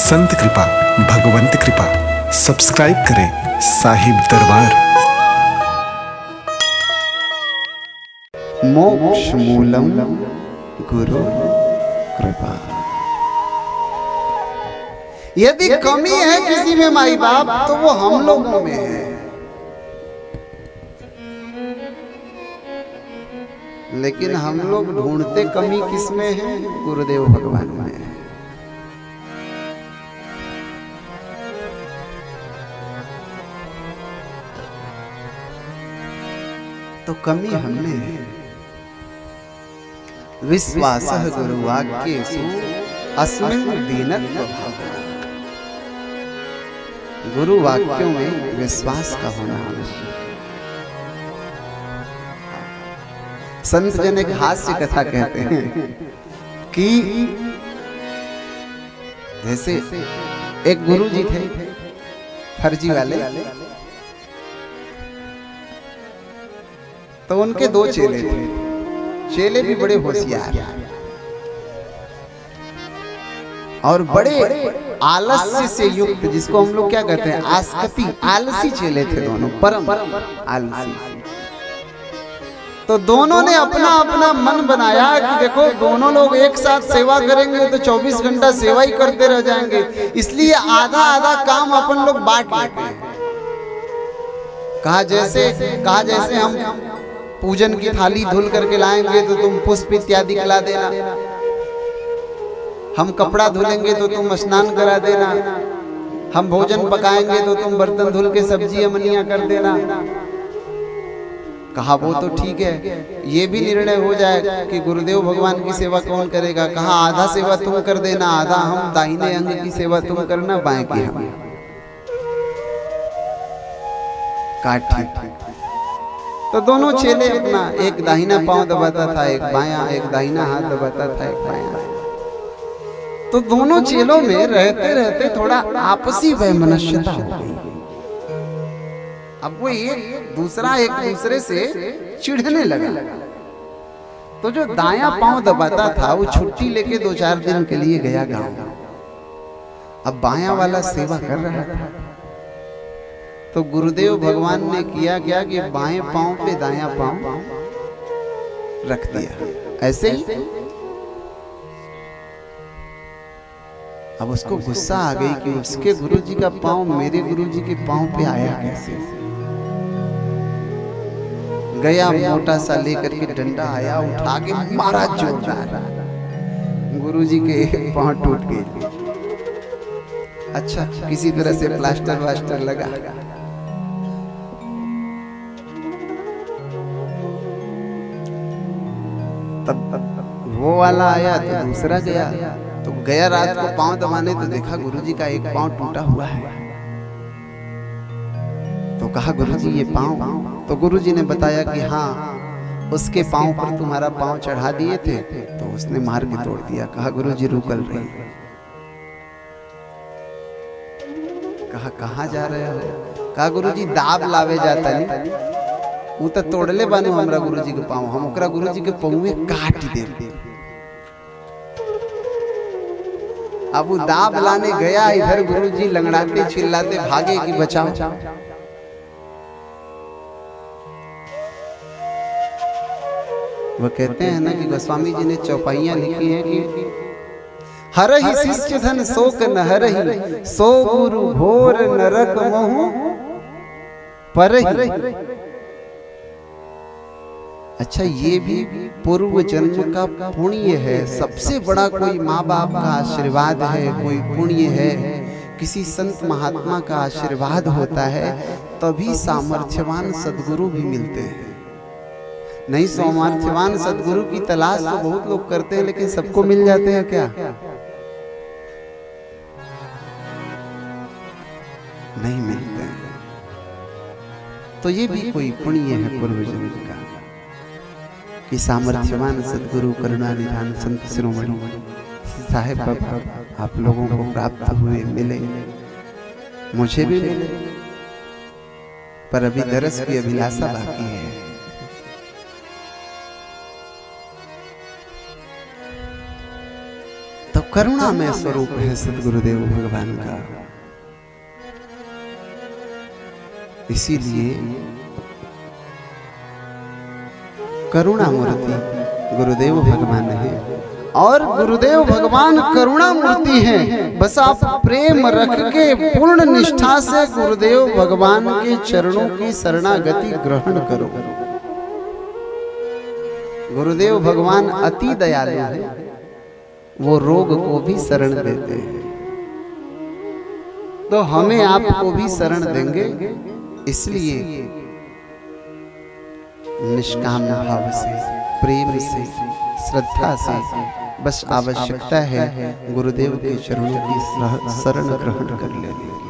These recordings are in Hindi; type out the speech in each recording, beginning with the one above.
संत कृपा, भगवंत कृपा। सब्सक्राइब करें साहिब दरबार। मोक्ष मूलम गुरु कृपा। यदि कमी है किसी में माई बाप तो वो हम लोगों में है। लेकिन हम लोग ढूंढते कमी किस में है? गुरुदेव भगवान में है। तो कमी हमने है। विश्वासः गुरुवाक्येषु अस्मिन् दीनत्व भावः। गुरु वाक्यों में विश्वास का होना आवश्यक है। संत जन एक हास्य कथा कहते हैं कि जैसे एक गुरु जी थे फर्जी वाले, तो उनके दो चेले थे। चेले भी बड़े होशियार और बड़े आलस्य से युक्त, जिसको हम लोग क्या कहते हैं, आस्कती, आलसी चेले थे दोनों, परम आलसी। तो दोनों ने अपना अपना मन बनाया कि देखो दोनों लोग एक साथ सेवा करेंगे तो 24 घंटा सेवा ही करते रह जाएंगे, इसलिए आधा आधा काम अपन लोग बांट लेते हैं। कहा जैसे हम पूजन की थाली धुल करके लाएंगे तो तुम पुष्प इत्यादि खिला देना, हम कपड़ा धुलेंगे तो तुम स्नान करा देना, हम भोजन पकाएंगे तो तुम बर्तन धुल के सब्जी अमनिया कर देना। कहा वो तो ठीक है, ये भी निर्णय हो जाए कि गुरुदेव भगवान की सेवा कौन करेगा। कहा आधा सेवा तुम कर देना, आधा हम, दाहिने अंग की सेवा तुम करना, बाएं की हम। कहा ठीक। तो दोनों चेले अपना, एक दाहिना पांव दबाता था, एक बायां, एक दाहिना हाथ दबाता था, एक बायां। तो दोनों चेलों में रहते रहते थोड़ा आपसी वैमनस्यता हो गई। अब वो एक दूसरे से चिढ़ने लगा। तो जो दायां पांव दबाता था वो छुट्टी लेके 2-4 दिन के लिए गया गांव। अब बायां वाला सेवा कर रहा था। तो गुरुदेव भगवान ने किया क्या कि बाएं पांव पे दायां पांव रख दिया, ऐसे ही। अब उसको गुस्सा आ गई कि उसके गुरुजी का पांव मेरे गुरुजी के पांव पे आया कैसे। गया, मोटा सा लेकर के डंडा आया, उठा के मारा जोरदार। गुरुजी के पांव टूट गए। अच्छा, किसी तरह से प्लास्टर वास्टर लगा। तब वो वाला आया तो दूसरा गया। तो गया रात को पांव दबाने, तो देखा गुरुजी का एक पांव टूटा हुआ है। तो कहा गुरुजी ये पांव। तो गुरुजी ने बताया कि हाँ, उसके पांव पर तुम्हारा पांव चढ़ा दिए थे तो उसने मार के तोड़ दिया। कहा गुरुजी रुकल रही। कहा कहाँ जा रहे हो? कहा गुरुजी दाब लावे जाता नहीं, वो तो तोड़ले बाने हमरा गुरुजी के पांव, हम ओकरा गुरुजी के पांव काट दे। अब वो दाब लाने गया, इधर गुरुजी लंगड़ाते चिल्लाते भागे कि बचाओ। वो कहते हैं ना कि गोस्वामी जी ने चौपाइयां लिखी हैं कि हरहि शिष्य धन शोक न हरहि, सो गुरु घोर नरक मोह परहि। अच्छा, ये भी पूर्व जन्म का पुण्य है। सबसे बड़ा कोई माँ बाप का आशीर्वाद है, कोई पुण्य है, किसी संत महात्मा का आशीर्वाद होता है, तभी सामर्थ्यवान सद्गुरु भी मिलते हैं। नहीं, सामर्थ्यवान सद्गुरु की तलाश तो बहुत लोग करते हैं, लेकिन सबको मिल जाते हैं क्या? नहीं मिलते हैं। तो ये भी कोई पुण्य है पूर्व जन्म का कि सामर्थ्यवान सद्गुरु करुणा निधान संत शिरोमणि साहेब बाबा आप लोगों को प्राप्त हुए, मिले, मुझे भी मिले, पर अभी दरस की अभिलाषा बाकी है। करुणा में स्वरूप है सद्गुरुदेव भगवान का। इसीलिए करुणा मूर्ति गुरुदेव भगवान है, और गुरुदेव भगवान करुणा मूर्ति हैं। बस आप प्रेम रख के पूर्ण निष्ठा से गुरुदेव भगवान के चरणों की शरणागति ग्रहण करो। गुरुदेव भगवान अति दयालु है, वो रोग को भी शरण देते हैं, तो हमें आपको भी शरण देंगे। इसलिए निष्काम भाव से, प्रेम से, श्रद्धा से बस आवश्यकता है गुरुदेव के चरणों की शरण ग्रहण कर लेने की।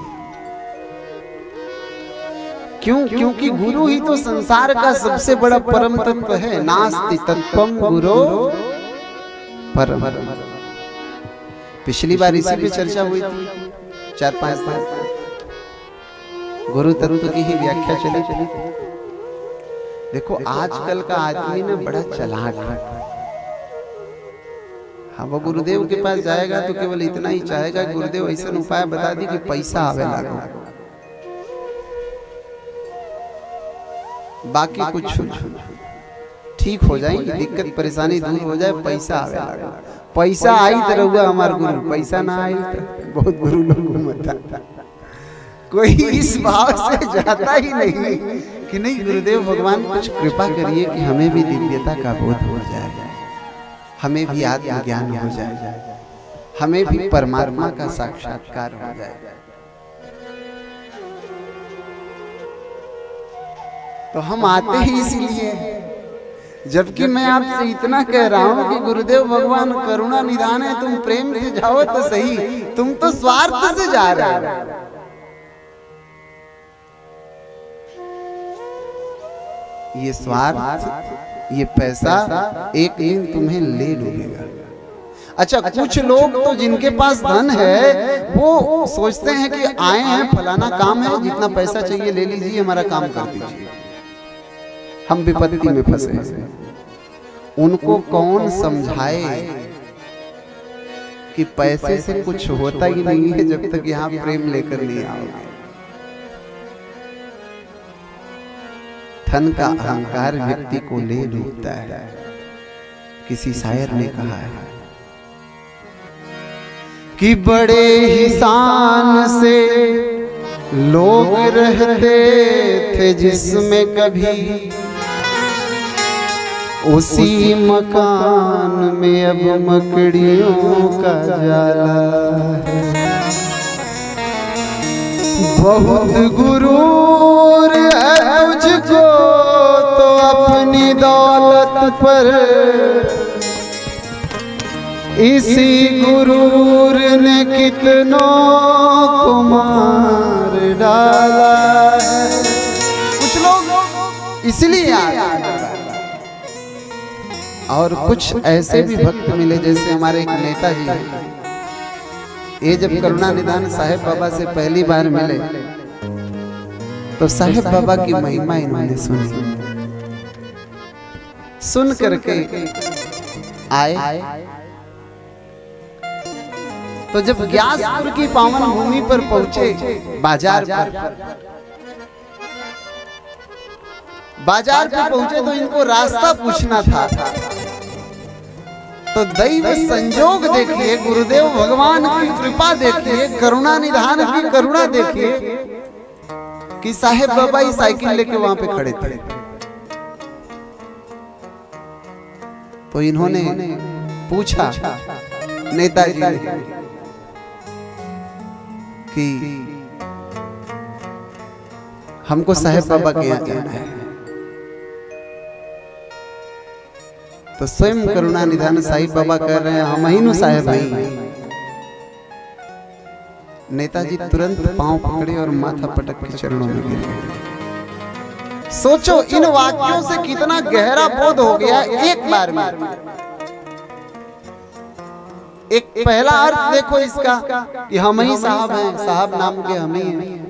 क्यों? क्योंकि गुरु ही तो संसार का सबसे बड़ा परम तत्व है। नास्ति तत्वम गुरो परम। पिछली बार इसी पे चर्चा हुई थी, 4-5 दिन गुरु तत्व की ही व्याख्या चली। देखो आजकल का आदमी ना बड़ा चालाक है। हाँ, वो गुरुदेव के पास जाएगा तो केवल इतना ही चाहेगा, गुरुदेव ऐसा उपाय बता दी कि पैसा आवे लागो, बाकी कुछ ठीक हो जाए, दिक्कत परेशानी दूर हो जाए, पैसा आवे लागो। पैसा आई तो रहुआ हमार गुरु, पैसा ना आई तो बहुत गुरु लोग घूमता। कोई इस भाव से जाता ही नहीं कि नहीं गुरुदेव भगवान कुछ कृपा करिए कि हमें भी दिव्यता का बोध हो जाए, हमें भी आत्मज्ञान हो जाए, हमें भी परमात्मा का साक्षात्कार हो जाए। तो हम आते ही इसीलिए, जबकि मैं आपसे इतना कह रहा हूं कि गुरुदेव भगवान करुणा निधान है, तुम प्रेम से जाओ तो सही, तुम तो स्वार्थ से जा रहे हो। ये स्वार्थ, ये पैसा एक दिन तुम्हें ले डूबेगा। अच्छा, कुछ लोग तो जिनके पास धन है वो सोचते हैं कि आए हैं फलाना काम है, जितना पैसा चाहिए ले लीजिए, हमारा काम कर दीजिए, हम विपत्ति में फंसे हैं। उनको कौन समझाए कि पैसे से कुछ होता ही नहीं है जब तक यहाँ प्रेम लेकर नहीं आओगे। धन का अहंकार व्यक्ति को ले डूबता है। किसी शायर ने कहा है कि बड़े ही शान से लोग रहते थे जिसमें कभी, उसी मकान में अब मकड़ियों का जाला है। बहुत गुरूर है तुझको तो अपनी दौलत पर, इसी गुरूर ने कितनों को मार डाला है। कुछ लोग इसलिए और कुछ ऐसे भी भक्त मिले, जैसे हमारे एक नेताजी हैं। ये जब करुणा निधान साहेब बाबा से पहली बार मिले तो साहेब बाबा की महिमा इन्होंने सुनी, सुन करके आए। तो जब ग्यासपुर की पावन भूमि पर पहुंचे, बाजार पे पहुंचे तो इनको रास्ता पूछना था। तो दैव संजोग देखिए, गुरुदेव भगवान की कृपा देखिए, करुणा निधान की करुणा देखिए कि साहेब बाबा ही साइकिल लेके वहां पे खड़े थे। तो इन्होंने पूछा नेताजी कि हमको साहेब बाबा के यहाँ जाना है। तो स्वयं करुणा निधान साहिब बाबा कह रहे हैं हम ही नु साहेब भाई। नेताजी तुरंत पांव पकड़े और माथा पटक के चरणों में गिर गए। सोचो इन वाक्यों से कितना गहरा बोध हो गया एक बार में। एक पहला अर्थ देखो इसका कि हम ही साहब हैं, साहब नाम के हम ही हैं।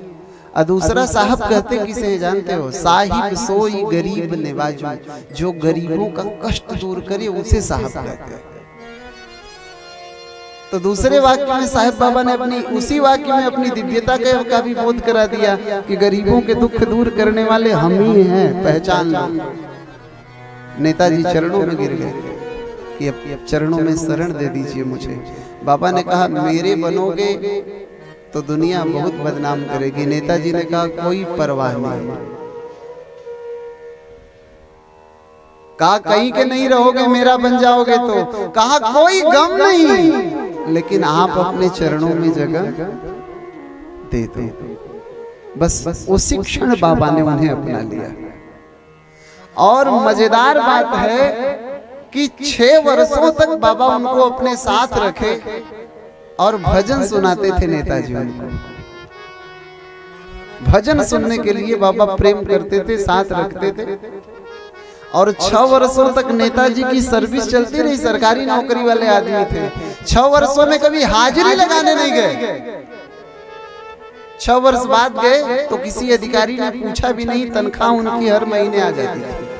और दूसरा साहब कहते किसे हैं जानते हो? साहिब सोई गरीब निवाजो, जो गरीबों का कष्ट दूर करे उसे साहब कहते हैं। तो दूसरे वाक्य में साहिब बाबा ने अपनी उसी वाक्य में अपनी दिव्यता का भी बोध करा दिया कि गरीबों के दुख दूर करने वाले हम ही हैं, पहचान लो। नेताजी चरणों में गिर गए कि अब चरणों में शरण दे दीजिए मुझे। बाबा ने कहा मेरे बनोगे तो दुनिया बहुत बदनाम करेगी। नेताजी ने कहा कोई परवाह नहीं, कहा कहीं के नहीं रहोगे, मेरा बन जाओगे तो। कहा कोई गम नहीं, लेकिन आप अपने चरणों में जगह दे दो। बस उसी क्षण बाबा ने उन्हें अपना लिया। और मजेदार बात है कि 6 वर्षों तक बाबा उनको अपने साथ रखे और भजन सुनाते थे नेताजी उनको। भजन सुनने के लिए बाबा प्रेम करते थे, साथ रखते थे। और 6 वर्षों तक नेताजी की सर्विस चलती रही। सरकारी नौकरी वाले आदमी थे। 6 वर्षों में कभी हाजिरी लगाने नहीं गए। 6 वर्ष बाद गए तो किसी अधिकारी ने पूछा भी नहीं, तनख्वाह उनकी हर महीने आ जाती थी।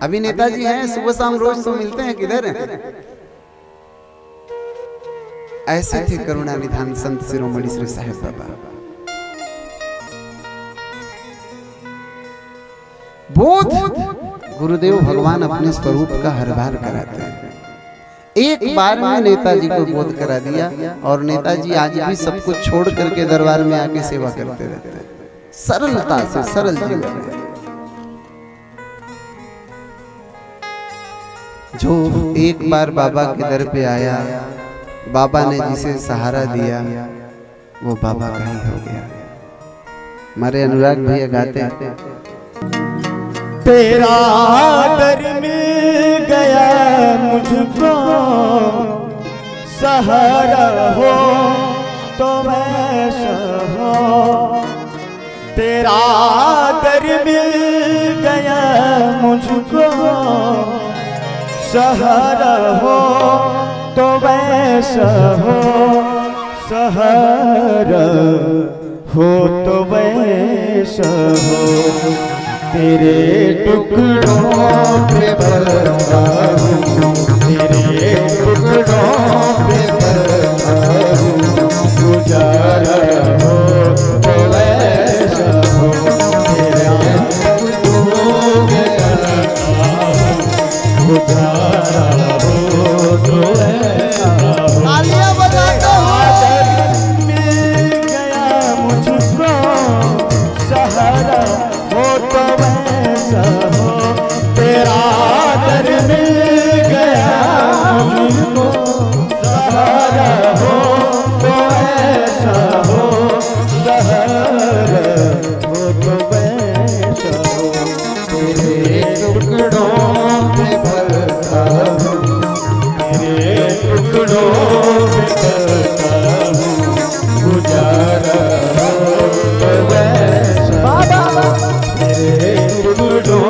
अभी नेताजी हैं, सुबह शाम रोज तो मिलते हैं, किधर हैं? ऐसे थे करुणा निधान संत शिरोमणि श्री साहिब बाबा। बोध गुरुदेव भगवान अपने स्वरूप का हर बार कराते हैं। एक बार में नेताजी को बोध करा दिया और नेताजी आज भी सब कुछ छोड़ करके दरबार में आके सेवा करते रहते हैं, सरलता से, सरल जीवन में। जो एक बार बाबा के दर पे आया, बाबा ने जिसे सहारा दिया वो बाबा का ही हो गया। हमारे अनुराग भैया गाते हैं, तेरा दर मिल गया मुझको, सहारा हो तो वैसा हो। तेरा दर मिल गया मुझको, सहारा हो तो वैसा हो। सहारा हो तो वैसा हो। तेरे टुकड़ों पे भरता हूँ, तेरे टुकड़ों पे भरता हूँ। गुजारा हो तो वैसा हो। तेरे टुकड़ों पे भरता हूँ, गुजारा हो तो वैसा हो। तालियां बजाता हूँ। मिल गया मुझको, सहारा हो तो वैसा हो। तेरा दर मिल गया मुझको, सहारा हो तो वैसा हो। सहारा हो तो वैसा हो। तेरे टुकड़ों पे भरता हूँ, तेरे टुकड़ों पे भरता हूँ। गुजारा हो तो वैसा तेरे टुकड़ों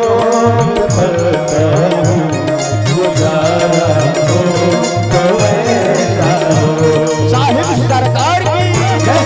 पे भरता हूँ। गुजारा हो तो वैसा हो। साहिब सरकार की जय।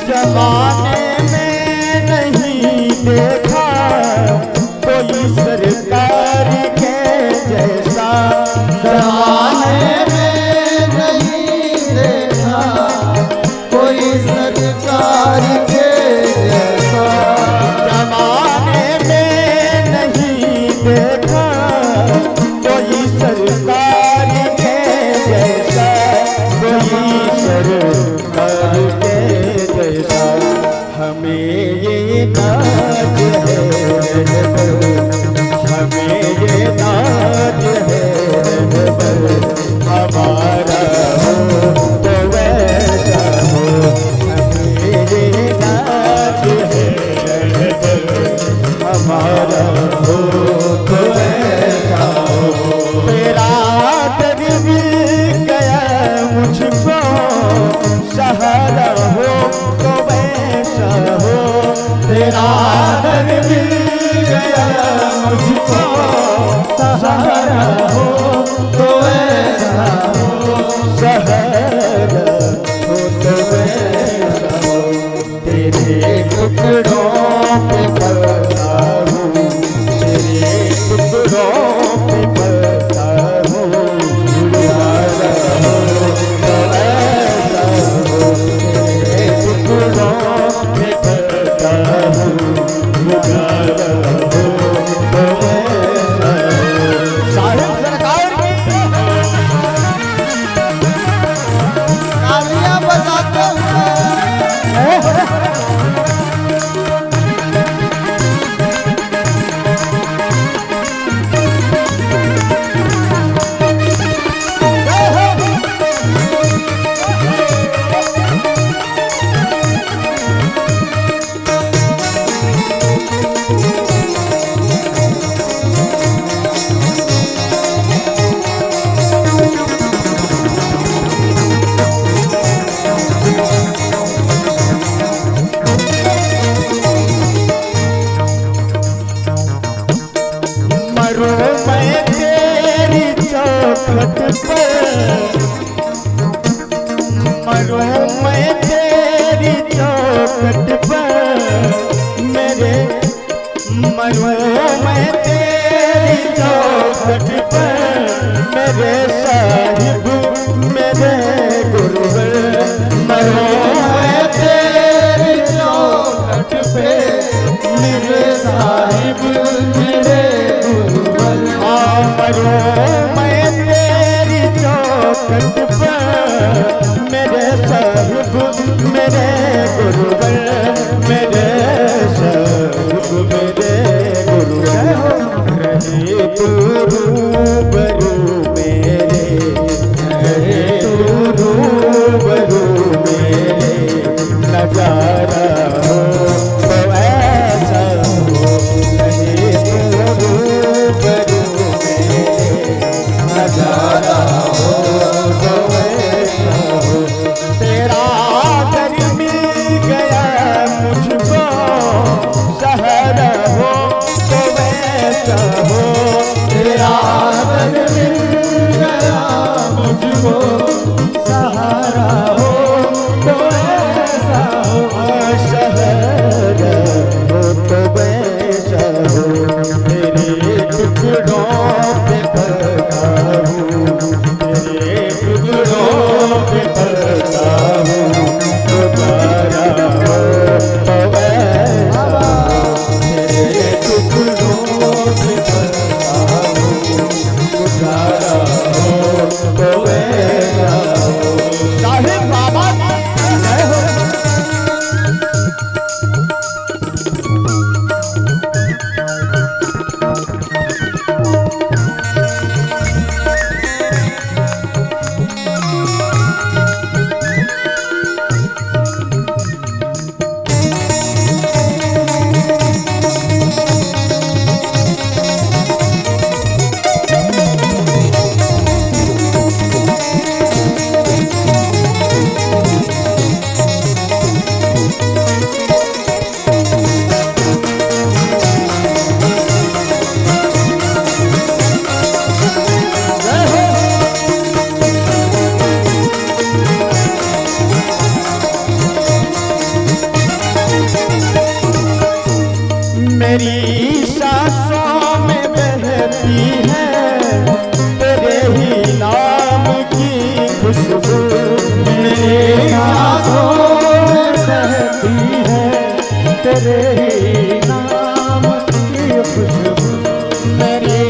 जमाने में नहीं देखा कोई सरकार के जैसा। जमाने में नहीं देखा कोई सरकार के जैसा। जमाने में नहीं देखा कोई सरकार के जैसा। कोई सरकार के जैसा। मेरे साहिब मेरे गुरुवर, मेरे साहिब मेरे गुरुवर। रहे तू रूबरू मेरे, रहे तू रूबरू मेरे, नजारा हो तो ऐसा हो। रहे तू रूबरू मेरे, नजारा हो तो ऐसा हो। तेरा घर मिल गया मुझको, सहारा हो तो वैसा हो। तेरा घर मिल गया मुझको, सहारा हो तो ऐसा हो। सहारा हो तो वैसा हो। तेरे टुकड़ों पे पलता हूँ, तेरे टुकड़ों पे पलता हूँ। दोबारा हो तो वैसा हो। तेरे टुकड़ों पे पलता हूँ, दोबारा हो तो वैसा हो। साहिब बाबा की जय हो। मेरी सांसों में बहती है तेरे ही नाम की खुशबू। मेरी सांसों में बहती है तेरे ही नाम की खुशबू। मेरी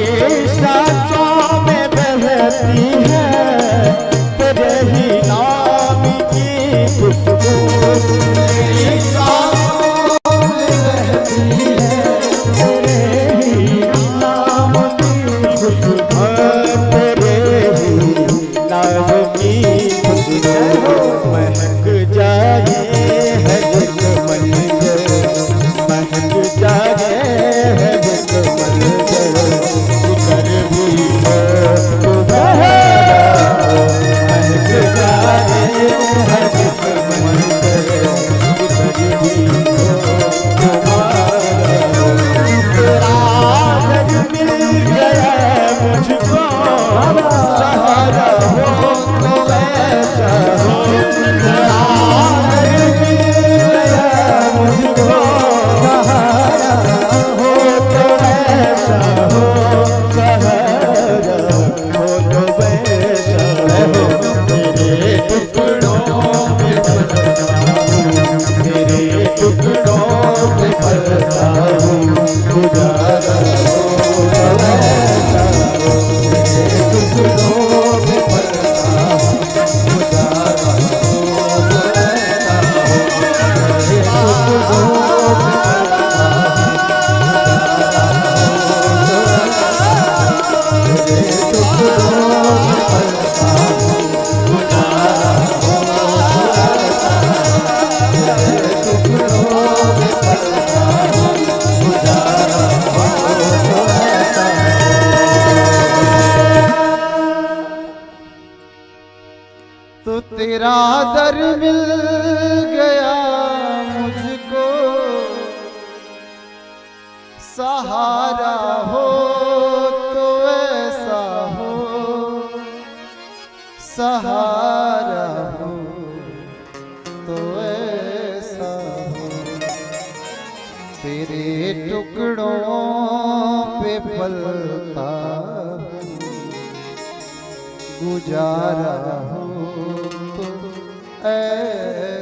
सांसों में बहती है तेरे ही नाम की खुशबू। मेरी सांसों में बहती है तेरे ही नाम की खुशबू। तेरे ही नाम की खुशबू। महक जाए है जिस मंजर, महक जाए है जिस मंजर। जिगर भी हो तो बहरा हो। महक जाए है जिस मंजर, जिगर भी हो तो बहरा हो। तेरा घर मिल गया मुझको, सहारा हो तो ऐसा हो। तेरा घर मिल गया मुझको, सहारा हो तो ऐसा हो। सहारा हो तो वैसा हो। तेरे टुकड़ों पे पलता हूँ, तेरे टुकड़ों पे पलता हूँ। गुजारा हो तो वैसा हो। तेरे टुकड़ों पे पलता हूँ, गुजारा हो तो वैसा हो। तेरे टुकड़ों पे पलता हूँ, गुजारा हो तो वैसा हो। तेरे टुकड़ों पे पलता हूँ, गुजारा हो तो वैसा हो। तेरे टुकड़ों पे पलता हूँ, गुजारा हो तो वैसा हो। तो तेरा दर मिल गया मुझको, सहारा हो तो ऐसा हो। सहारा हो तो ऐसा हो। तेरे टुकड़ों पे पलता हूँ, गुजारा हो तो ऐसा